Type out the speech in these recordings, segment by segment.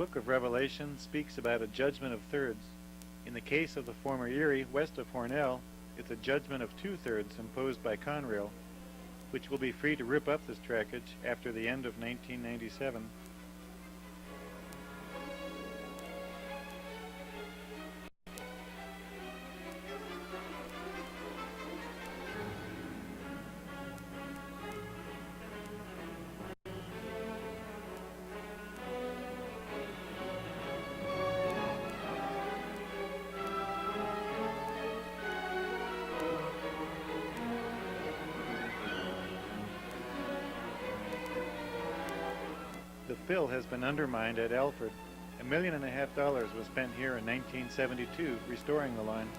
book of Revelation speaks about a judgment of thirds. In the case of the former Erie, west of Hornell, it's a judgment of 2/3 imposed by Conrail, which will be free to rip up this trackage after the end of 1997. The fill has been undermined at Alfred. $1.5 million was spent here in 1972 restoring the line.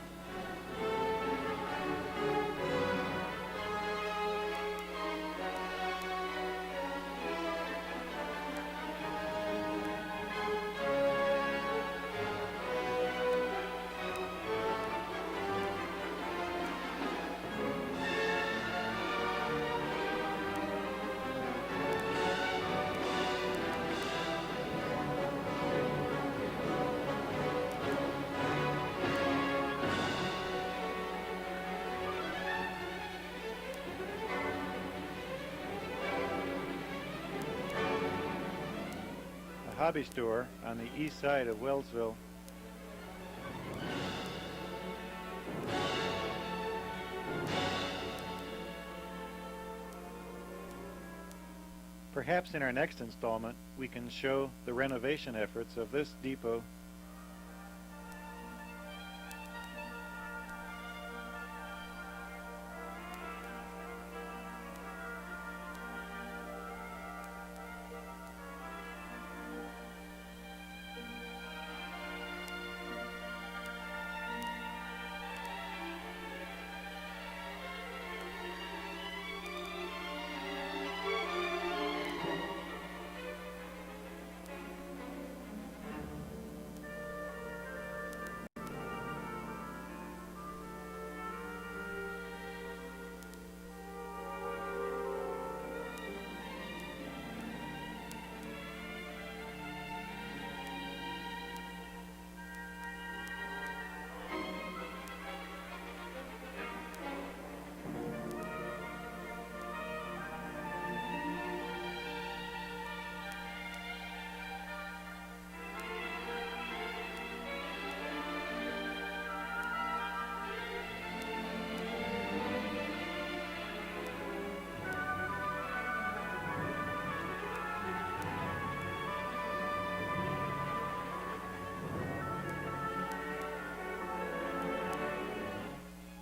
Hobby store on the east side of Wellsville. Perhaps in our next installment we can show the renovation efforts of this depot.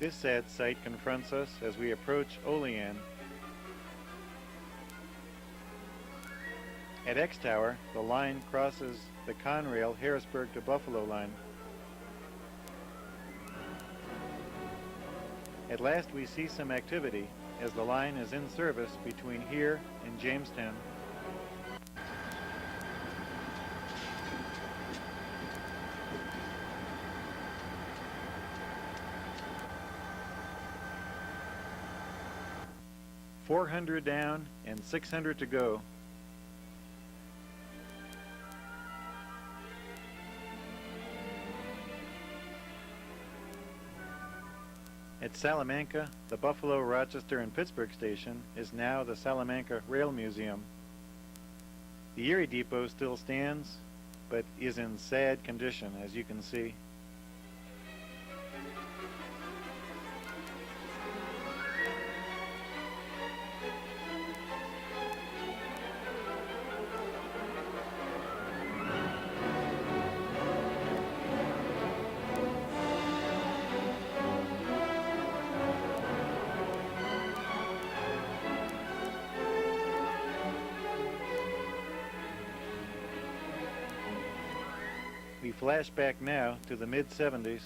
This sad sight confronts us as we approach Olean. At X Tower, the line crosses the Conrail Harrisburg to Buffalo line. At last we see some activity as the line is in service between here and Jamestown. $400 down and $600 to go. At Salamanca, the Buffalo, Rochester, and Pittsburgh station is now the Salamanca Rail Museum. The Erie Depot still stands, but is in sad condition, as you can see. We flash back now to the mid-70s.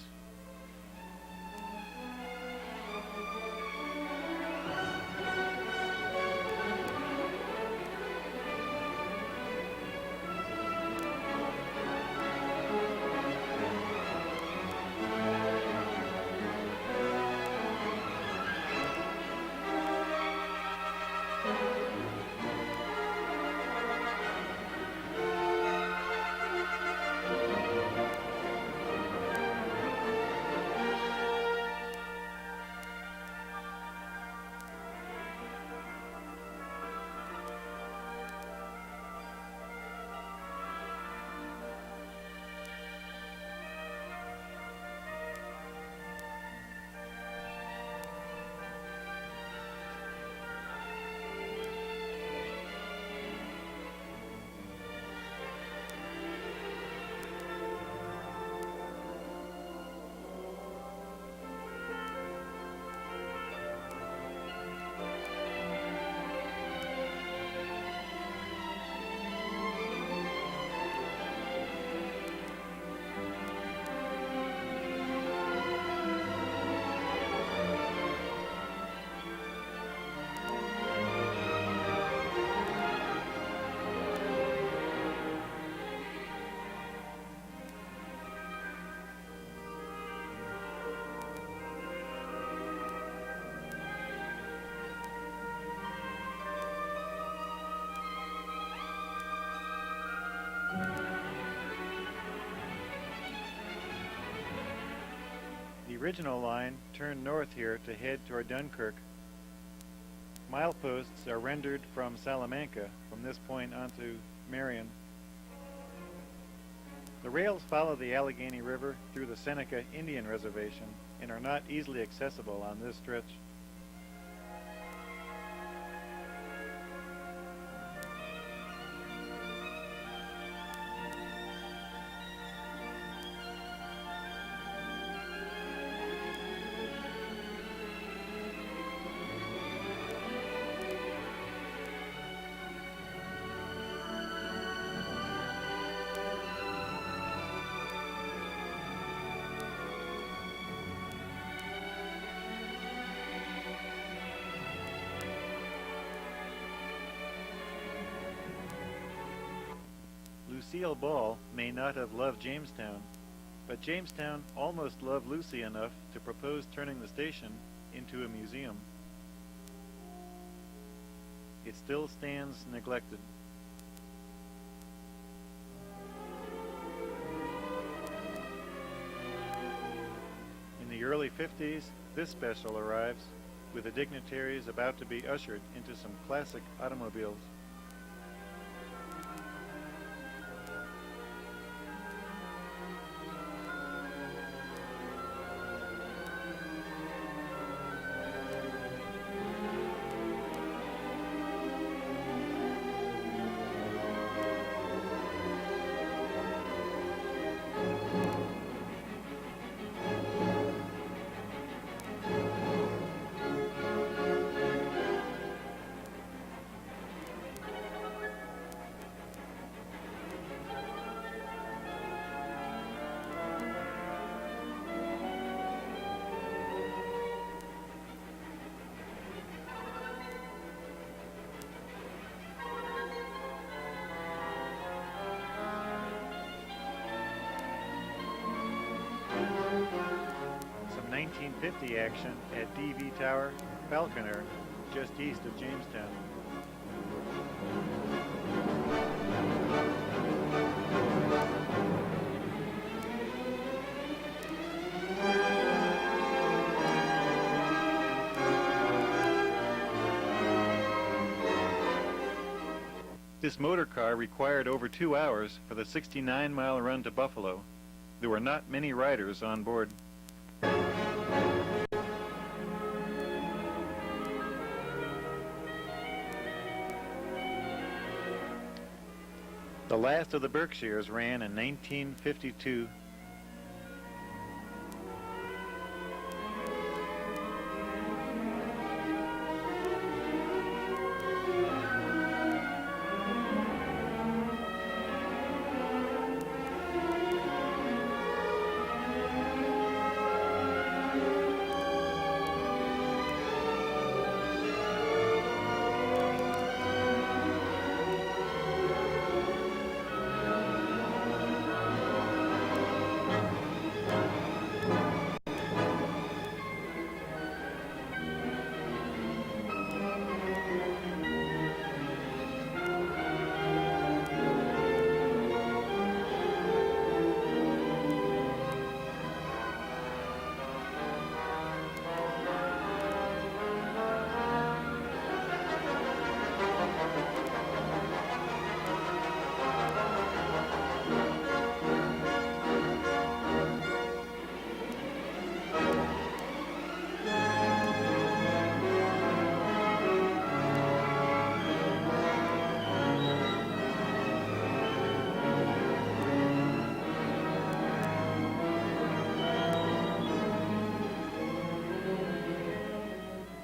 The original line turned north here to head toward Dunkirk. Mileposts are rendered from Salamanca, from this point onto Marion. The rails follow the Allegheny River through the Seneca Indian Reservation and are not easily accessible on this stretch. Lucille Ball may not have loved Jamestown, but Jamestown almost loved Lucy enough to propose turning the station into a museum. It still stands neglected. In the early 50s, this special arrives, with the dignitaries about to be ushered into some classic automobiles. Some 1950 action at DV Tower, Falconer, just east of Jamestown. This motor car required over 2 hours for the 69-mile run to Buffalo. There were not many riders on board. The last of the Berkshires ran in 1952.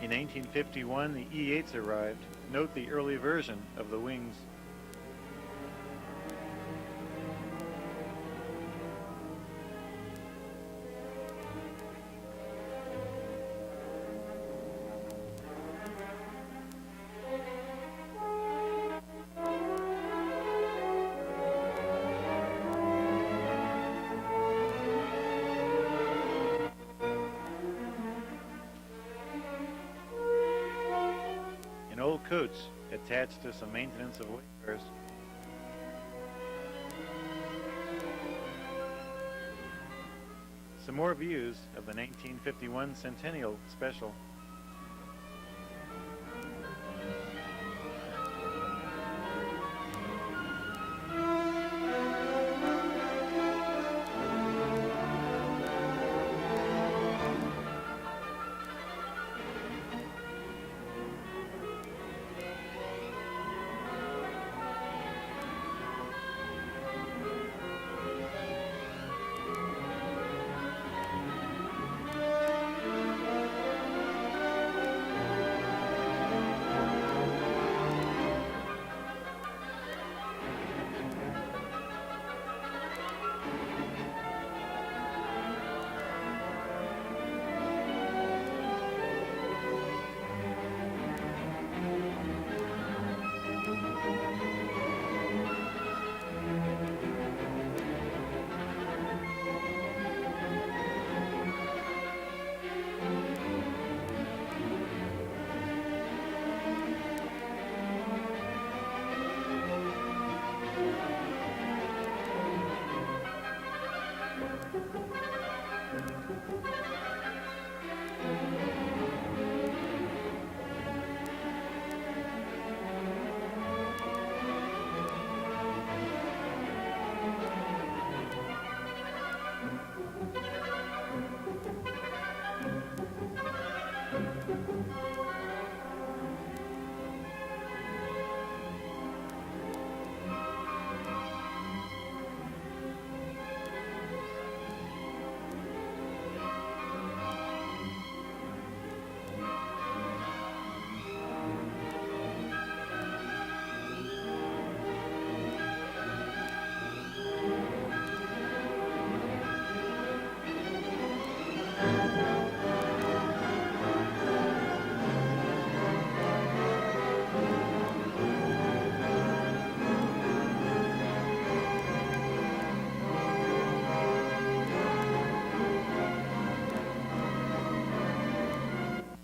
In 1951, the E-8s arrived. Note the early version of the wings. Old coach attached to some maintenance of wayfarers. Some more views of the 1951 Centennial Special.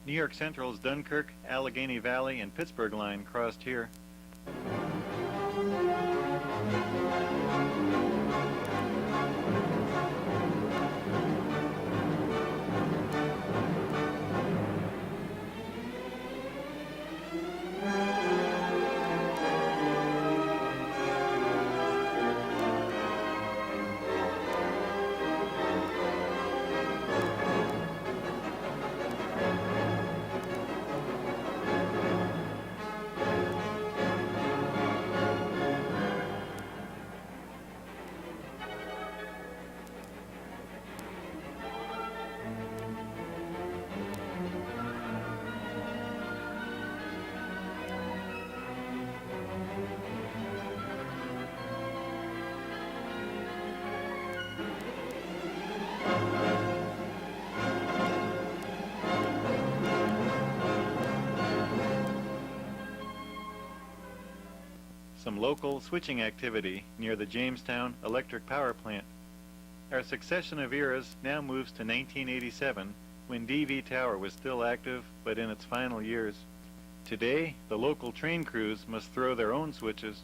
New York Central's Dunkirk, Allegheny Valley, and Pittsburgh line crossed here. Some local switching activity near the Jamestown electric power plant. Our succession of eras now moves to 1987, when DV Tower was still active but in its final years. Today, the local train crews must throw their own switches.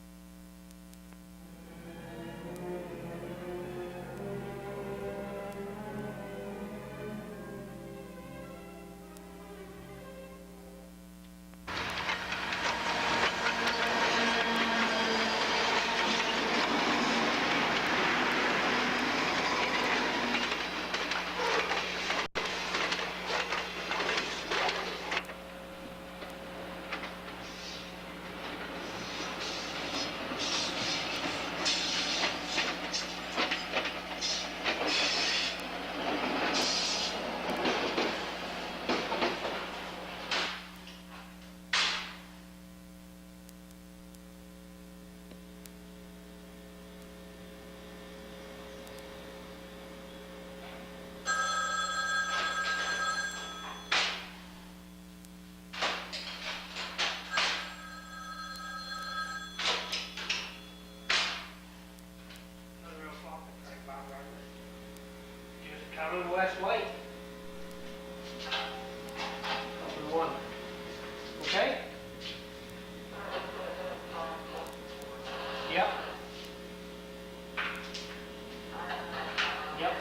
Coming west light. Up in one. Okay? Yep. Yep.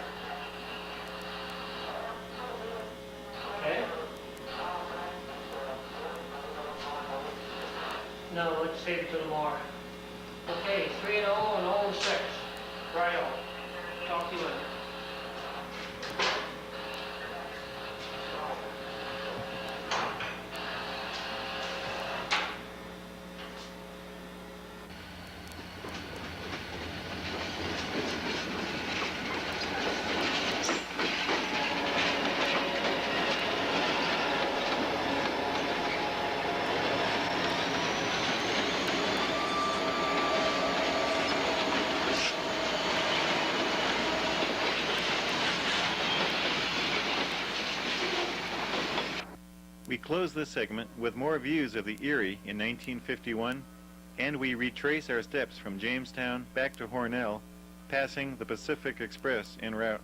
No, let's save it till tomorrow. Okay, 3-0 and 0-6. Righto. Talk to you later. We close this segment with more views of the Erie in 1951, and we retrace our steps from Jamestown back to Hornell, passing the Pacific Express en route.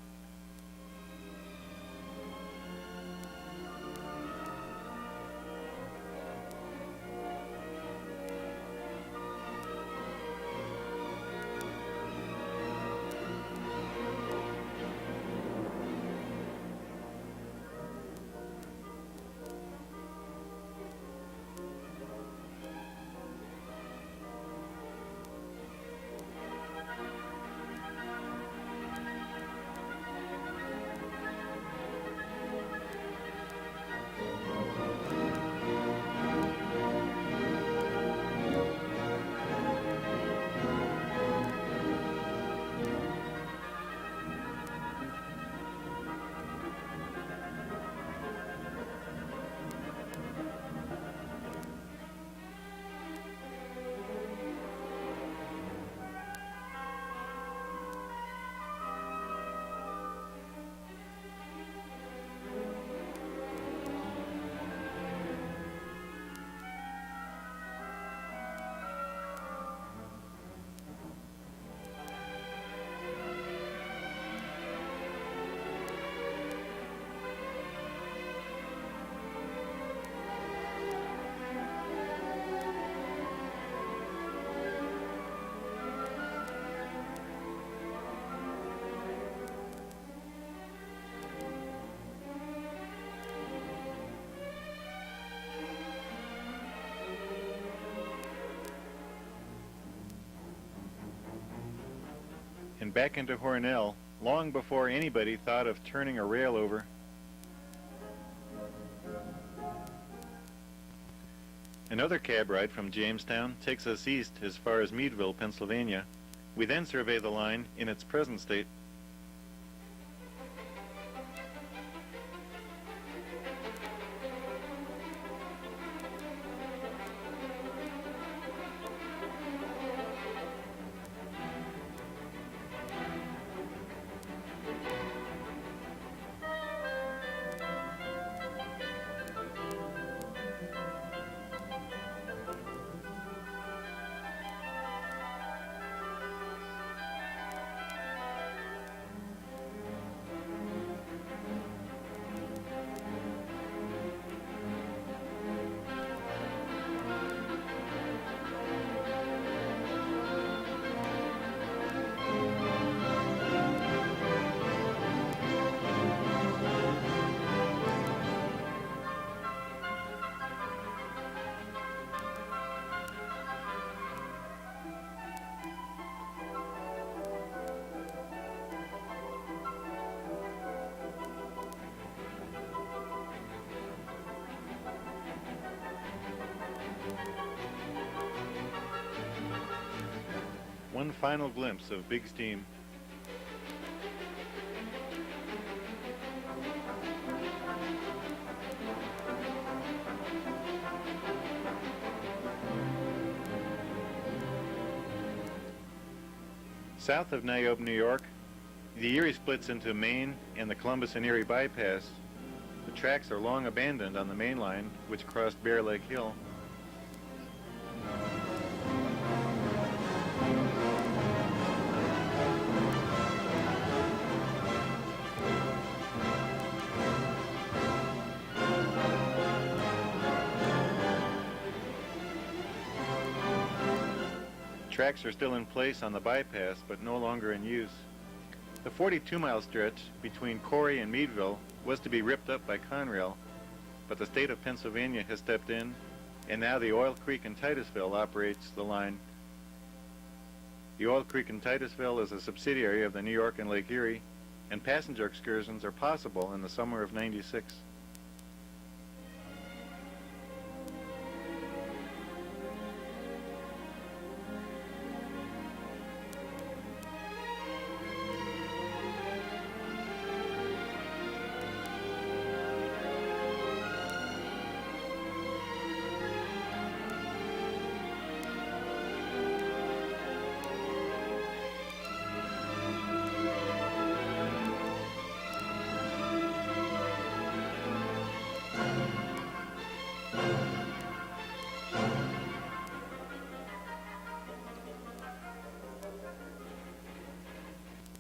And back into Hornell, long before anybody thought of turning a rail over. Another cab ride from Jamestown takes us east as far as Meadville, Pennsylvania. We then survey the line in its present state. One final glimpse of Big Steam. South of Niobe, New York, the Erie splits into Main and the Columbus and Erie bypass. The tracks are long abandoned on the main line, which crossed Bear Lake Hill. Tracks are still in place on the bypass, but no longer in use. The 42-mile stretch between Corry and Meadville was to be ripped up by Conrail, but the state of Pennsylvania has stepped in And now the Oil Creek in Titusville operates the line. The Oil Creek in Titusville is a subsidiary of the New York and Lake Erie, and passenger excursions are possible in the summer of '96.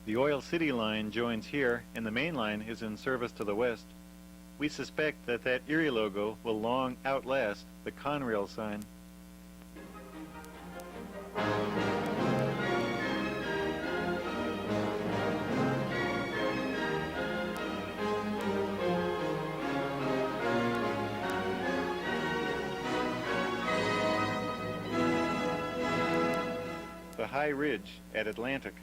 The Oil City line joins here, and the main line is in service to the west. We suspect that that Erie logo will long outlast the Conrail sign. The High Ridge at Atlantic.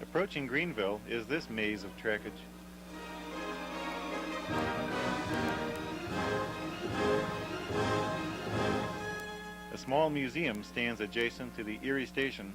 Approaching Greenville is this maze of trackage. A small museum stands adjacent to the Erie station.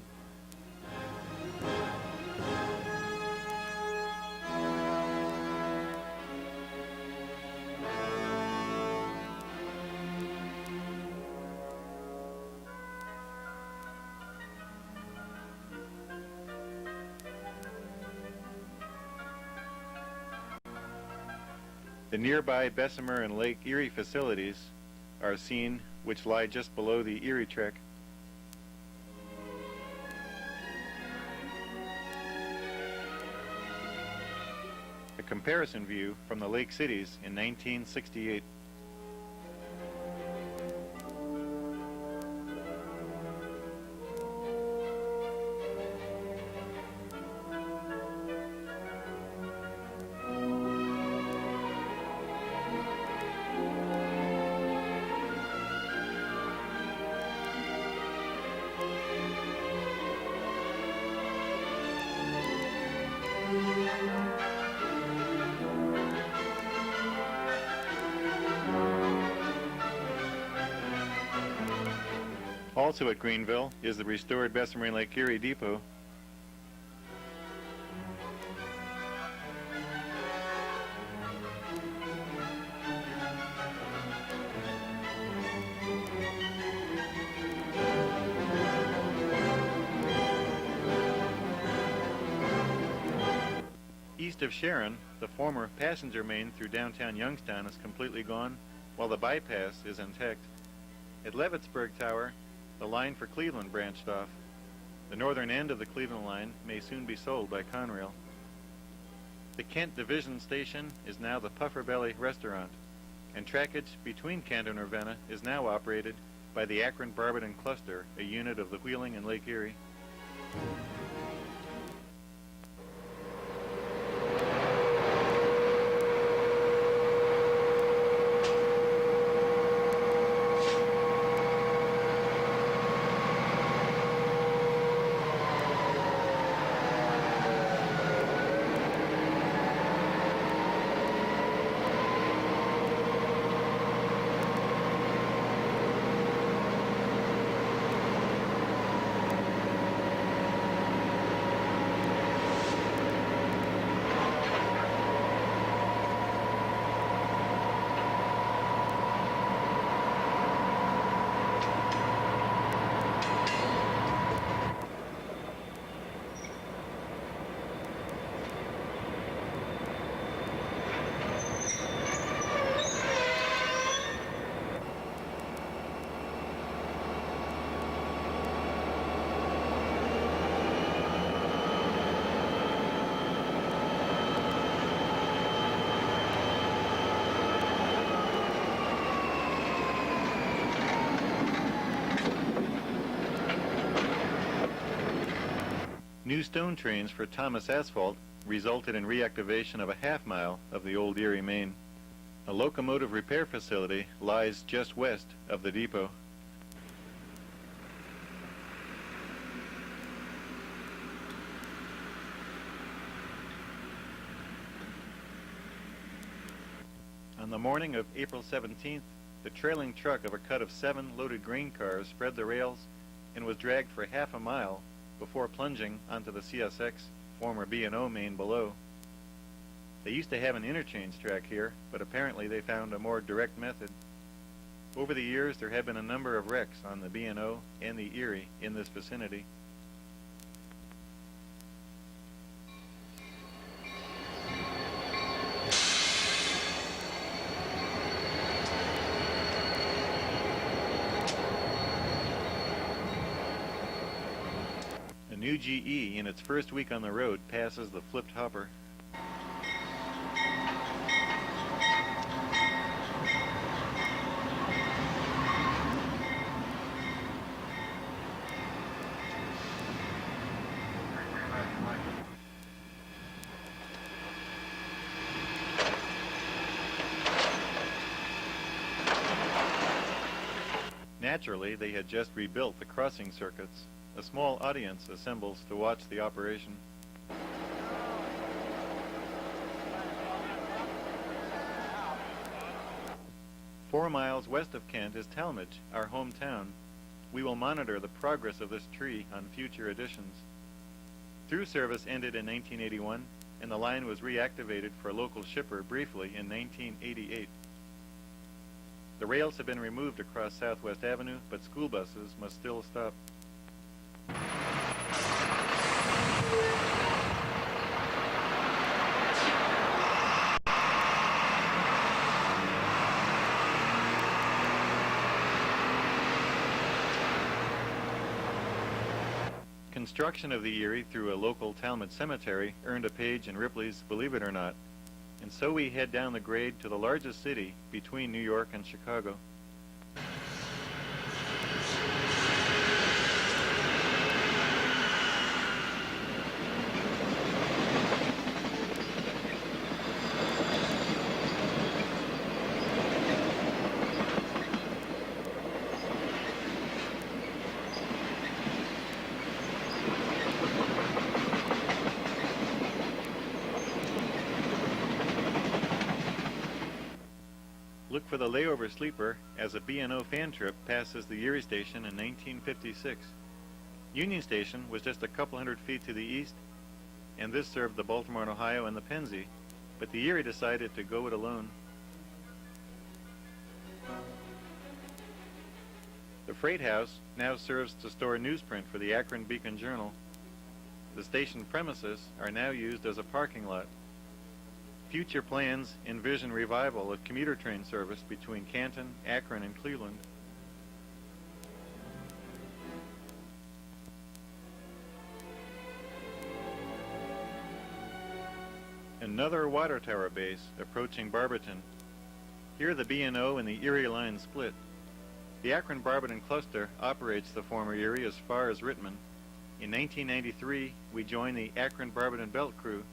The nearby Bessemer and Lake Erie facilities are seen, which lie just below the Erie Trek. A comparison view from the lake cities in 1968. Also at Greenville is the restored Bessemer and Lake Erie Depot. East of Sharon, the former passenger main through downtown Youngstown is completely gone, while the bypass is intact. At Levittsburg Tower, the line for Cleveland branched off. The northern end of the Cleveland line may soon be sold by Conrail. The Kent Division Station is now the Puffer Belly Restaurant, and trackage between Kent and Ravenna is now operated by the Akron-Barberton Cluster, a unit of the Wheeling and Lake Erie. New stone trains for Thomas Asphalt resulted in reactivation of a half mile of the old Erie main. A locomotive repair facility lies just west of the depot. On the morning of April 17th, the trailing truck of a cut of 7 loaded grain cars spread the rails and was dragged for half a mile before plunging onto the CSX, former B&O main below. They used to have an interchange track here, but apparently they found a more direct method. Over the years, there have been a number of wrecks on the B&O and the Erie in this vicinity. A new GE in its first week on the road passes the flipped hopper. Naturally, they had just rebuilt the crossing circuits. A small audience assembles to watch the operation. "4 miles west of Kent is Talmadge, our hometown. We will monitor the progress of this tree on future editions." Through service ended in 1981, and the line was reactivated for a local shipper briefly in 1988. The rails have been removed across Southwest Avenue, but school buses must still stop. Construction of the Erie through a local Talmadge cemetery earned a page in Ripley's Believe It or Not. And so we head down the grade to the largest city between New York and Chicago. Look for the layover sleeper as a B&O fan trip passes the Erie station in 1956. Union Station was just a couple hundred feet to the east, and this served the Baltimore and Ohio and the Pennsy, but the Erie decided to go it alone. The freight house now serves to store newsprint for the Akron Beacon Journal. The station premises are now used as a parking lot. Future plans envision revival of commuter train service between Canton, Akron, and Cleveland. Another water tower base approaching Barberton. Here the B&O and the Erie line split. The Akron-Barberton cluster operates the former Erie as far as Rittman. In 1993, we joined the Akron-Barberton Belt Crew.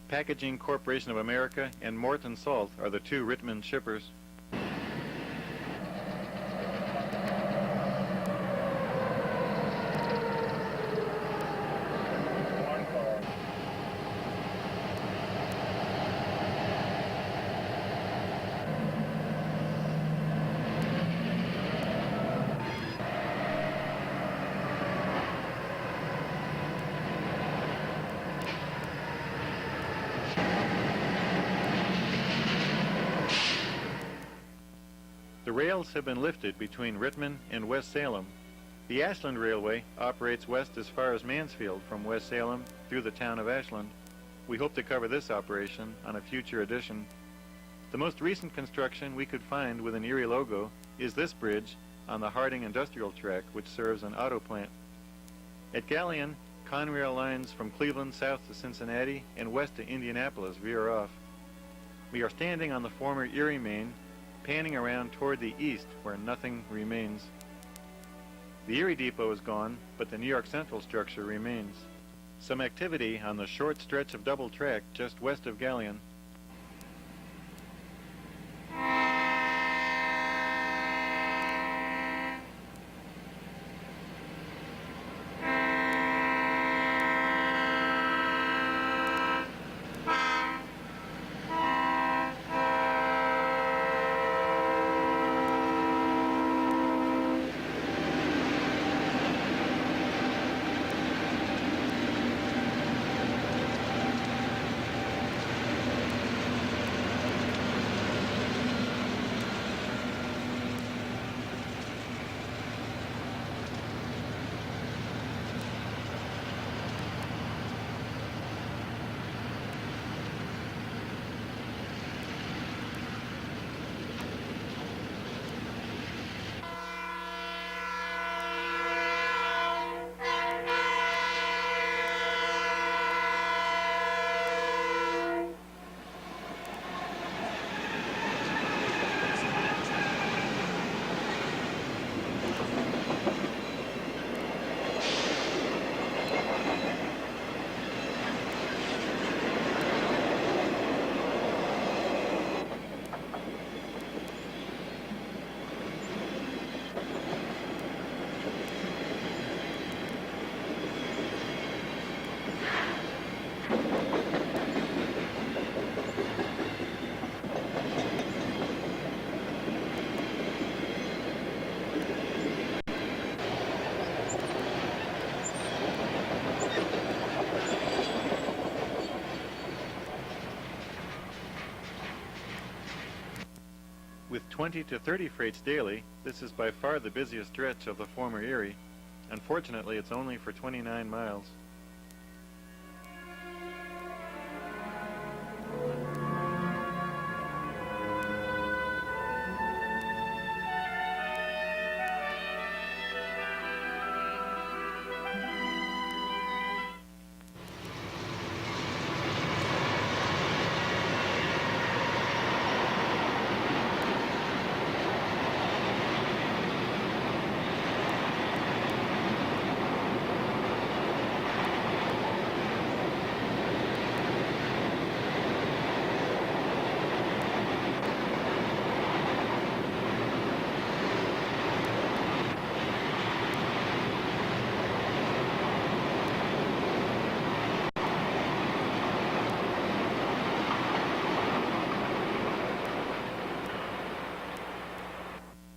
Packaging Corporation of America and Morton Salt are the two Rittman shippers. The rails have been lifted between Rittman and West Salem. The Ashland Railway operates west as far as Mansfield from West Salem through the town of Ashland. We hope to cover this operation on a future edition. The most recent construction we could find with an Erie logo is this bridge on the Harding Industrial Track, which serves an auto plant. At Galleon, Conrail lines from Cleveland south to Cincinnati and west to Indianapolis veer off. We are standing on the former Erie main, panning around toward the east where nothing remains. The Erie depot is gone, but the New York Central structure remains. Some activity on the short stretch of double track just west of Galleon. With 20 to 30 freights daily, this is by far the busiest stretch of the former Erie. Unfortunately, it's only for 29 miles.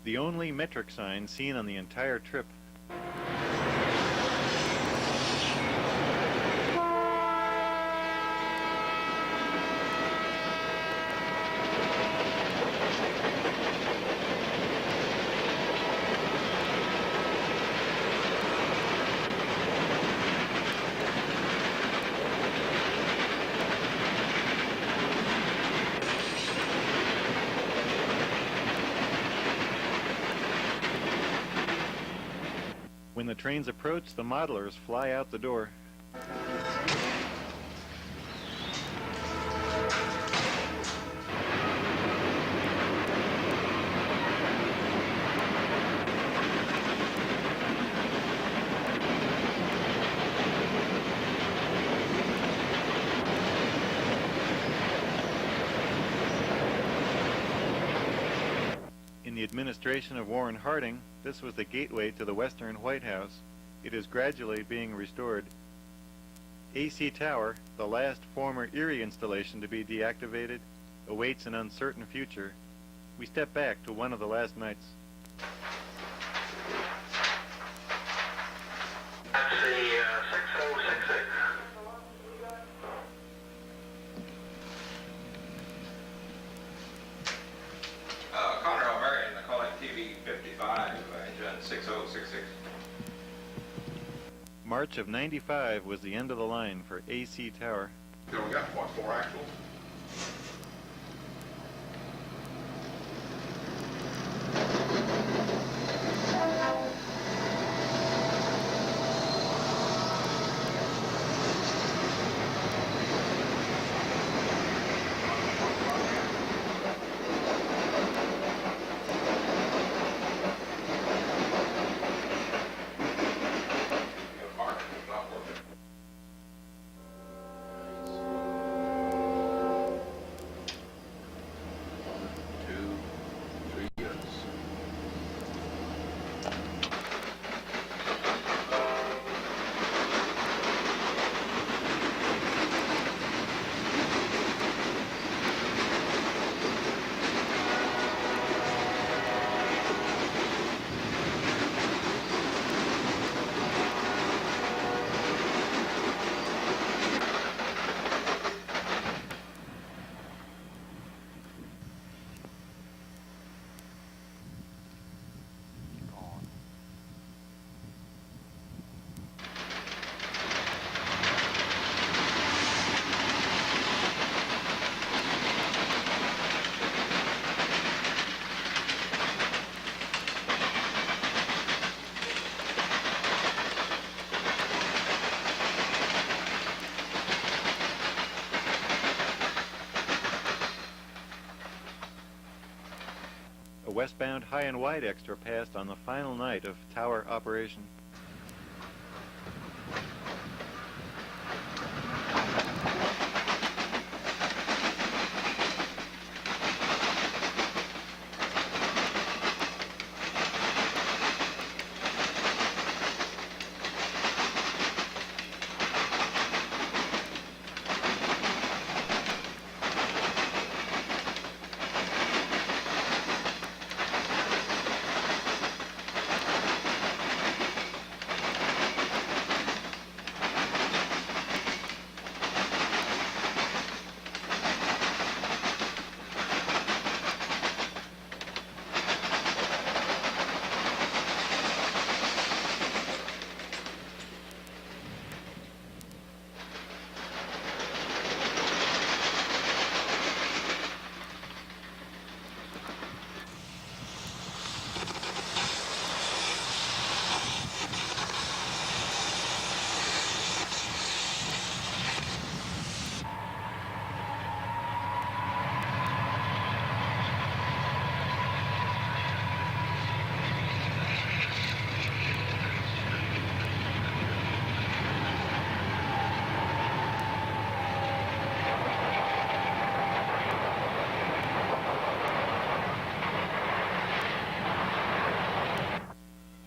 The only metric sign seen on the entire trip. When the trains approach, the modelers fly out the door. In the administration of Warren Harding, this was the gateway to the Western White House. It is gradually being restored. AC Tower, the last former Erie installation to be deactivated, awaits an uncertain future. We step back to one of the last nights. That's the 6066. Conrail Marion, calling TV 55, engine 6066. March of '95 was the end of the line for AC Tower. So we got, what, 4 axles? westbound high and wide extra passed on the final night of tower operation.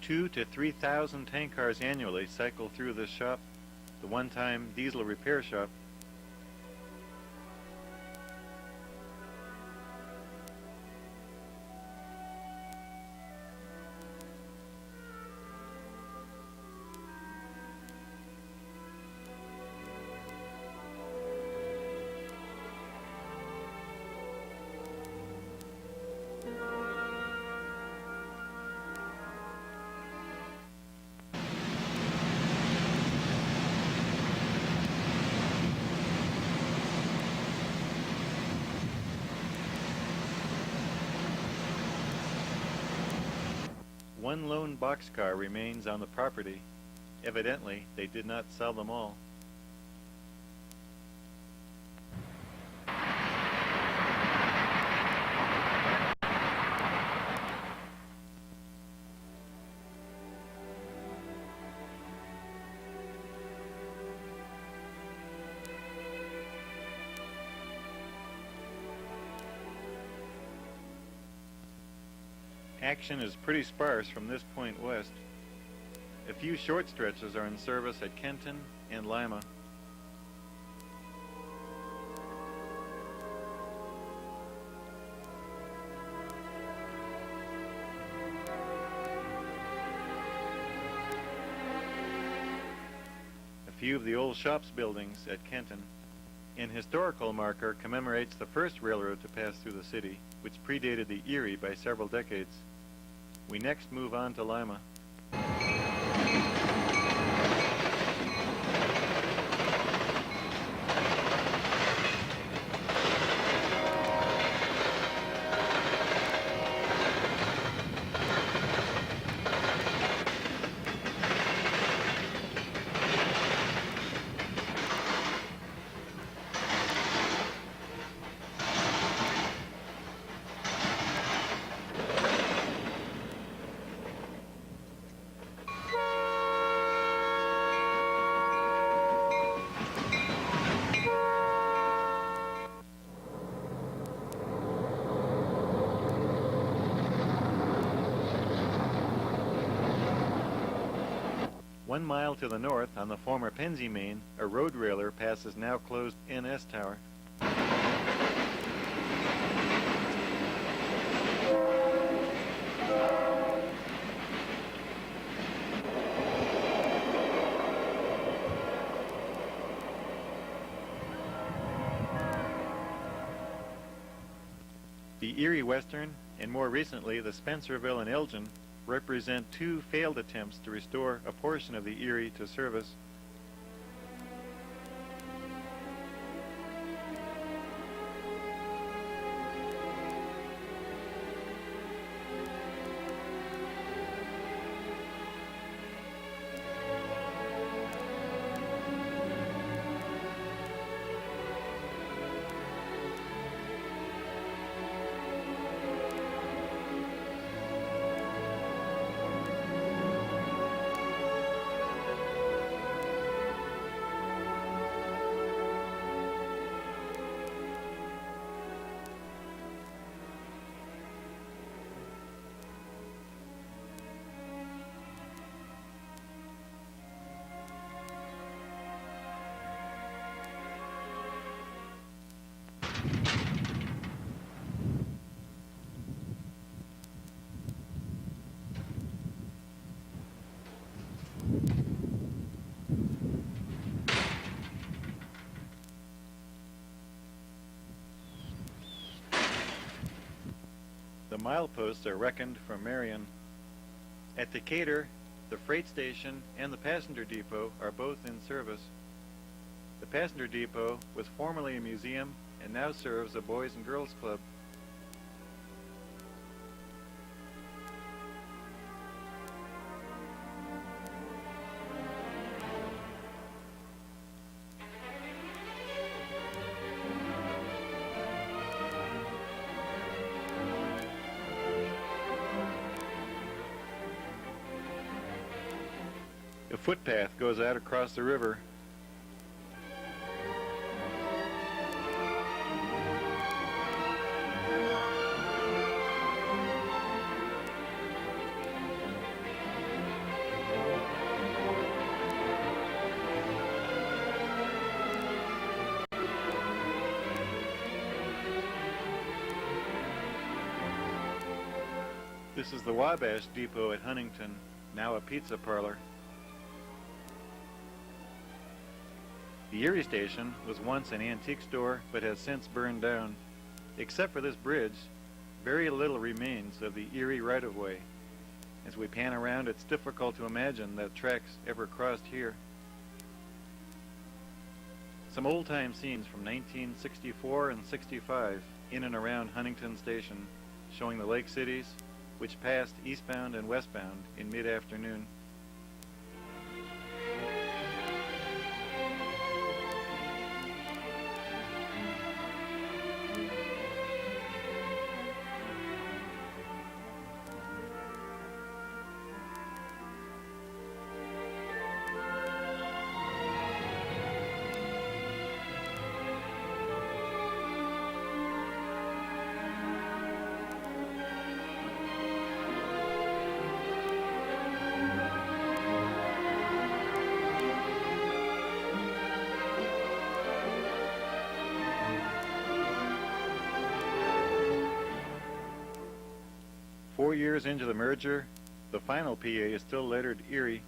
Two to 3,000 tank cars annually cycle through this shop, the one-time diesel repair shop. One lone boxcar remains on the property. Evidently, they did not sell them all. Action is pretty sparse from this point west. A few short stretches are in service at Kenton and Lima. A few of the old shops buildings at Kenton. An historical marker commemorates the first railroad to pass through the city, which predated the Erie by several decades. We next move on to Lima. One mile to the north, on the former Pennsy Main, a road railer passes now closed NS Tower. The Erie Western, and more recently the Spencerville and Elgin, represent two failed attempts to restore a portion of the Erie to service. mileposts are reckoned from Marion. At Decatur, the freight station and the passenger depot are both in service. The passenger depot was formerly a museum and now serves a Boys and Girls Club. A footpath goes out across the river. This is the Wabash Depot at Huntington, now a pizza parlor. The Erie station was once an antique store but has since burned down. Except for this bridge, very little remains of the Erie right-of-way. As we pan around, it's difficult to imagine that tracks ever crossed here. Some old-time scenes from 1964 and 65 in and around Huntington Station, showing the lake cities, which passed eastbound and westbound in mid-afternoon. Years into the merger, the final PA is still lettered Erie.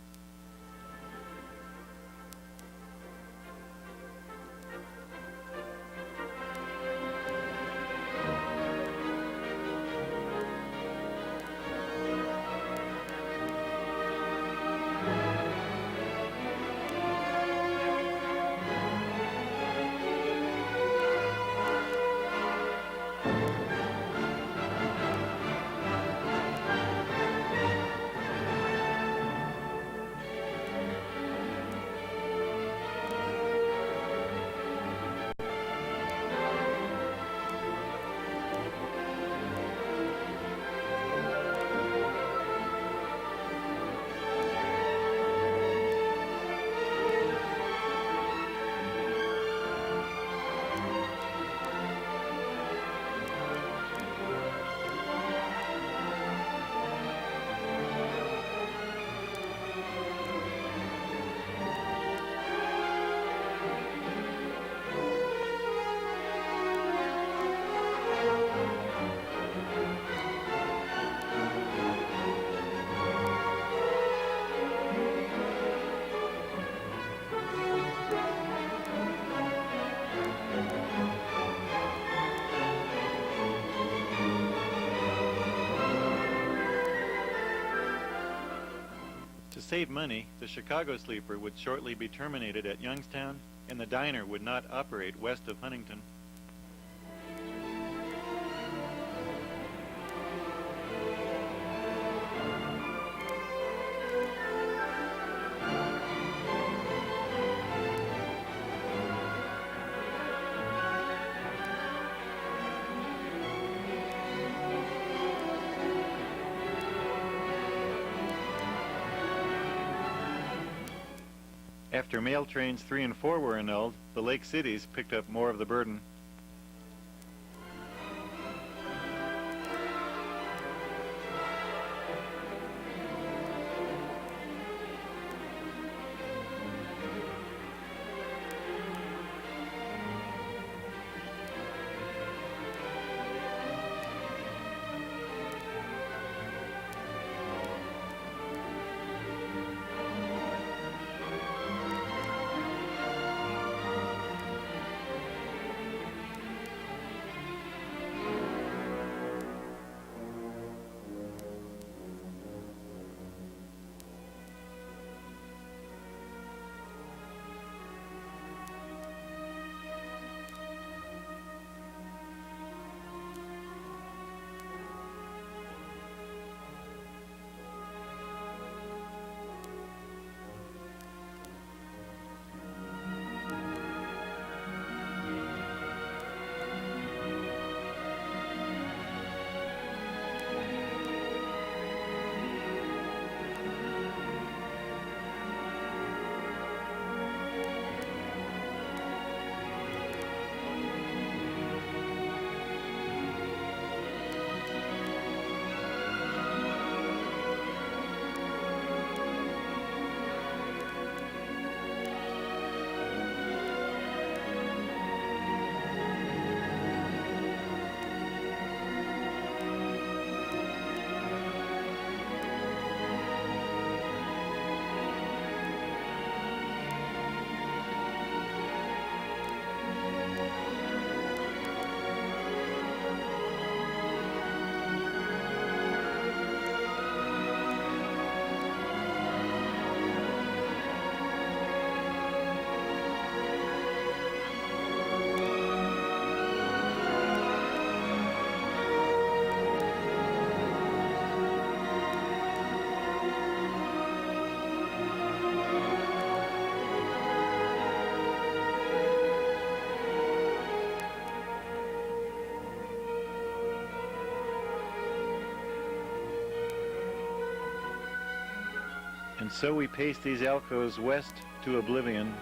To save money, the Chicago sleeper would shortly be terminated at Youngstown, and the diner would not operate west of Huntington. After mail trains 3 and 4 were annulled, the lake cities picked up more of the burden. And so we pace these alcoves west to oblivion.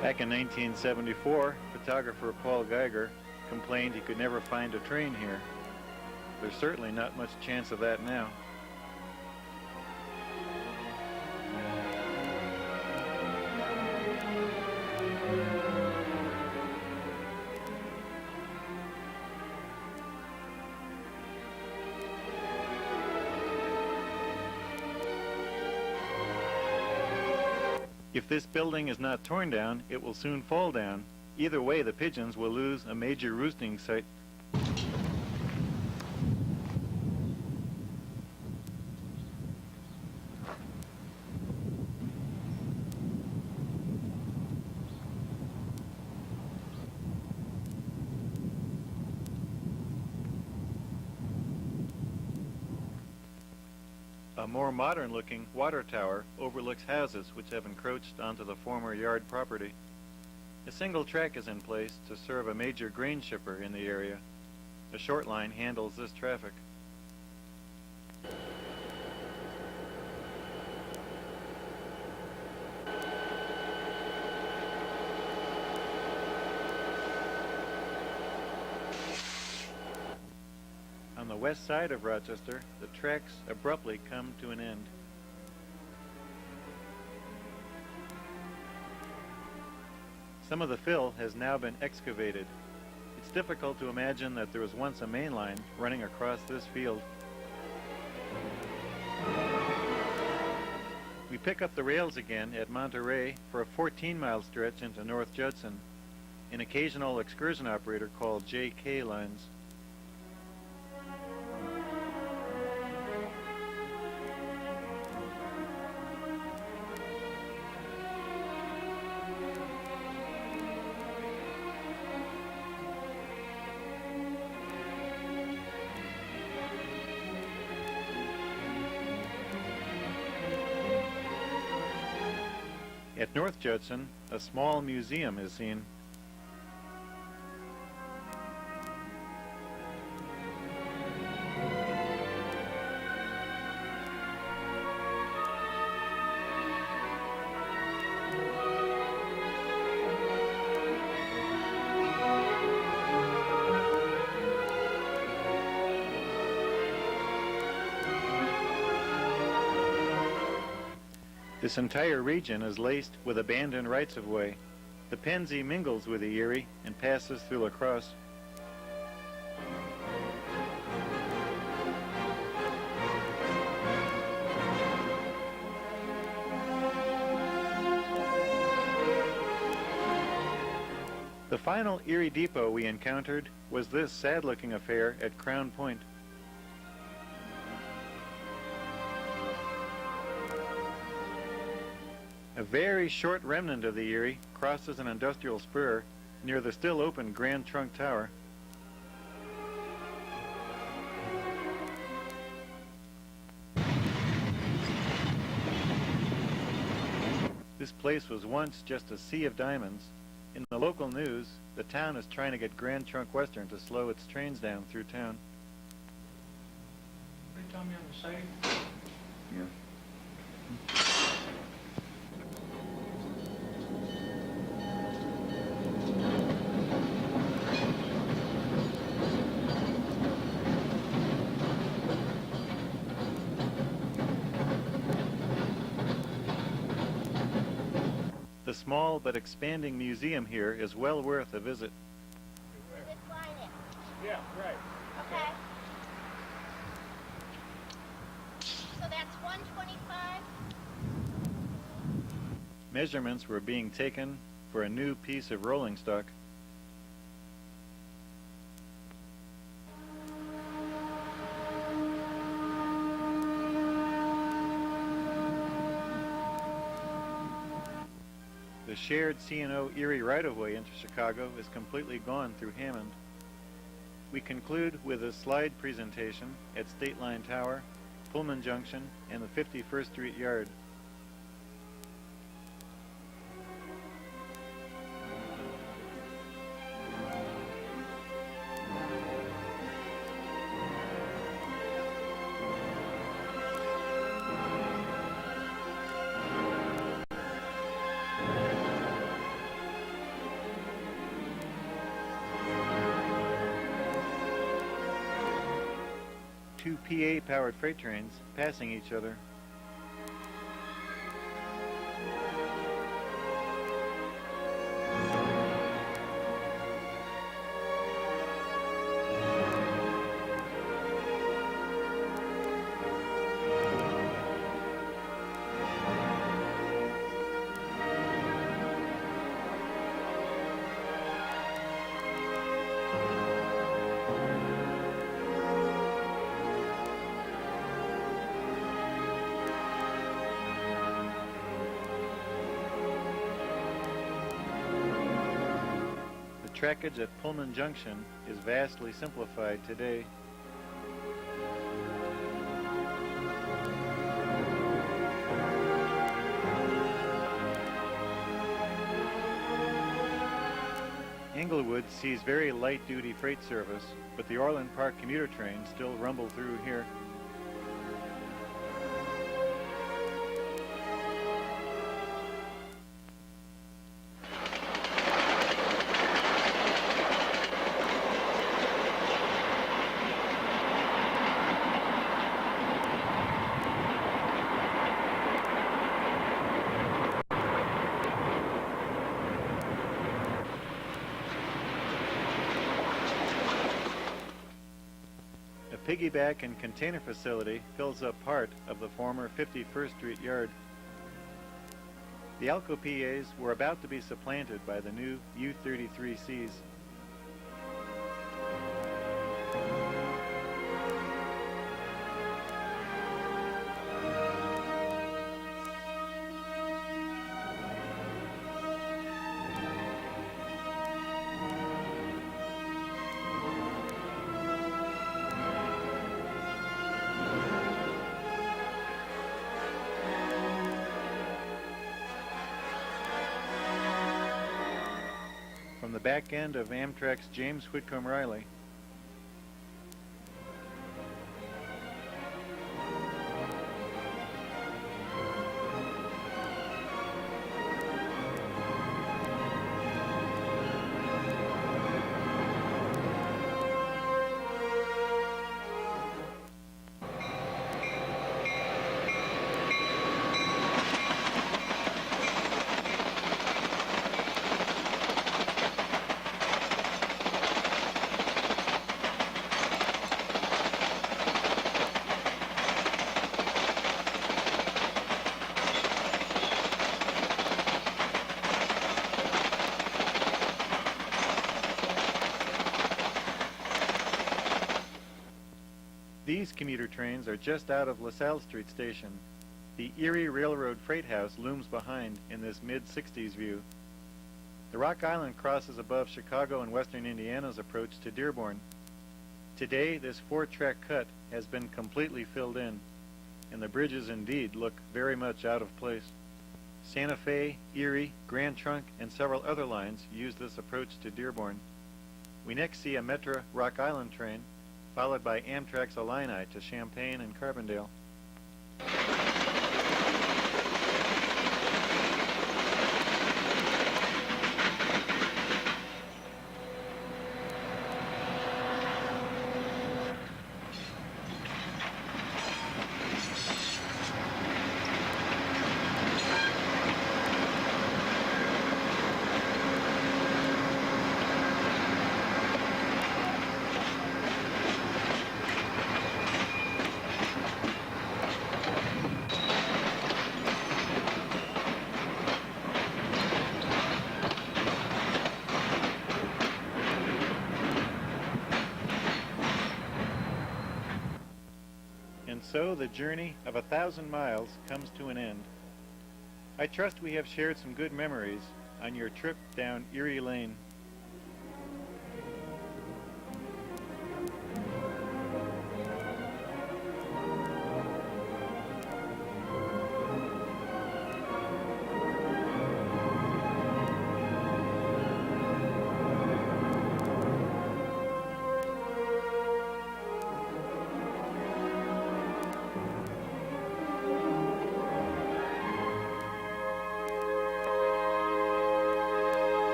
Back in 1974, photographer Paul Geiger complained he could never find a train here. There's certainly not much chance of that now. If this building is not torn down, it will soon fall down. Either way, the pigeons will lose a major roosting site. A more modern-looking water tower overlooks houses which have encroached onto the former yard property. A single track is in place to serve a major grain shipper in the area. A short line handles this traffic. On the west side of Rochester, the tracks abruptly come to an end. Some of the fill has now been excavated. It's difficult to imagine that there was once a main line running across this field. We pick up the rails again at Monterey for a 14-mile stretch into North Judson, an occasional excursion operator called J.K. Lines. At North Judson, a small museum is seen. This entire region is laced with abandoned rights-of-way. The Pennsy mingles with the Erie and passes through La Crosse. The final Erie depot we encountered was this sad-looking affair at Crown Point. A very short remnant of the Erie crosses an industrial spur near the still open Grand Trunk Tower. This place was once just a sea of diamonds. In the local news, the town is trying to get Grand Trunk Western to slow its trains down through town. What did you tell me on the side? Yeah. The small but expanding museum here is well worth a visit. Just line it. Yeah, right. Okay. So that's 125. Measurements were being taken for a new piece of rolling stock. The shared C&O Erie right-of-way into Chicago is completely gone through Hammond. We conclude with a slide presentation at State Line Tower, Pullman Junction, and the 51st Street Yard. two PA-powered freight trains passing each other. The trackage at Pullman Junction is vastly simplified today. Englewood sees very light-duty freight service, but the Orland Park commuter trains still rumble through here. A piggyback and container facility fills up part of the former 51st Street yard. The Alco PAs were about to be supplanted by the new U-33Cs. From the back end of Amtrak's James Whitcomb Riley. These commuter trains are just out of LaSalle Street Station. The Erie Railroad Freight House looms behind in this mid-60s view. The Rock Island crosses above Chicago and western Indiana's approach to Dearborn. Today, this 4-track cut has been completely filled in, and the bridges indeed look very much out of place. Santa Fe, Erie, Grand Trunk, and several other lines use this approach to Dearborn. We next see a Metra Rock Island train, followed by Amtrak's Illini to Champaign and Carbondale. And so the journey of 1,000 miles comes to an end. I trust we have shared some good memories on your trip down Erie Lane.